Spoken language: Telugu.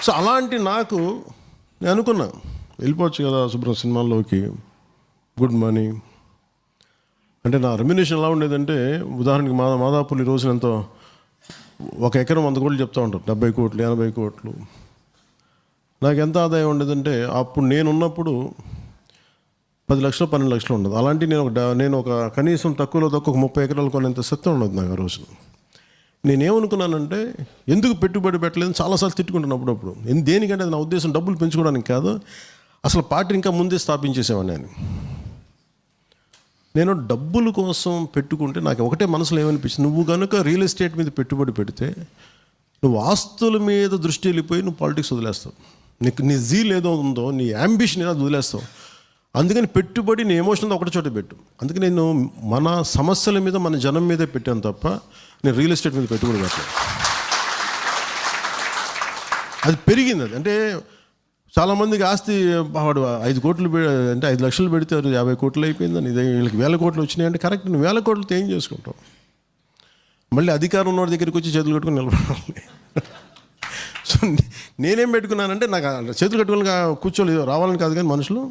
సో అలాంటి నాకు నేను అనుకున్నా వెళ్ళిపోవచ్చు కదా శుభ్రం సినిమాల్లోకి, గుడ్ మనీ. అంటే నా రెమ్యునేషన్ ఎలా ఉండేదంటే, ఉదాహరణకి మాదాపూర్ ఈ రోజున ఎంతో 1 ఎకరం 100 కోట్లు చెప్తా ఉంటారు, 70 కోట్లు 80 కోట్లు. నాకు ఎంత ఆదాయం ఉండేదంటే అప్పుడు నేనున్నప్పుడు 10 లక్షలు 12 లక్షలు ఉండదు. అలాంటి నేను ఒక కనీసం తక్కువలో తక్కువ 30 ఎకరాలు కొనేంత సత్యం ఉండదు నాకు ఆ రోజు. నేనేమనుకున్నానంటే ఎందుకు పెట్టుబడి పెట్టలేదని చాలాసార్లు తిట్టుకుంటున్నాను అప్పుడప్పుడు. దేనికంటే అది నా ఉద్దేశం డబ్బులు పెంచుకోవడానికి కాదు, అసలు పార్టీ ఇంకా ముందే స్థాపించేసేవాడిని నేను డబ్బుల కోసం పెట్టుకుంటే నాకు ఒకటే మనసులో ఏమనిపించింది, నువ్వు కనుక రియల్ ఎస్టేట్ మీద పెట్టుబడి పెడితే నువ్వు ఆస్తుల మీద దృష్టి వెళ్ళిపోయి నువ్వు పాలిటిక్స్ వదిలేస్తావు. నీ జీల్ ఏదో ఉందో, నీ యాంబిషన్ ఏదో వదిలేస్తావు. అందుకని పెట్టుబడి నీ ఎమోషన్తో ఒకటి చోట పెట్టు. అందుకే నేను మన సమస్యల మీద మన జనం మీదే పెట్టాను తప్ప నేను రియల్ ఎస్టేట్ మీద పెట్టుబడి పెట్టాను. అది పెరిగింది. అది అంటే చాలామందికి ఆస్తి వాడు 5 కోట్లు అంటే 5 లక్షలు పెడితే 50 కోట్లు అయిపోయిందని, ఇదే వీళ్ళకి 1000 కోట్లు వచ్చినాయి అంటే కరెక్ట్. నువ్వు 1000 కోట్లతో ఏం చేసుకుంటావు? మళ్ళీ అధికారం ఉన్నవాడి దగ్గరికి వచ్చి చేతులు కట్టుకుని నిలబడాలి. సో నేనేం పెట్టుకున్నానంటే నాకు చేతులు కట్టుకుని కూర్చోలేదు, రావాలని కాదు కానీ మనుషులు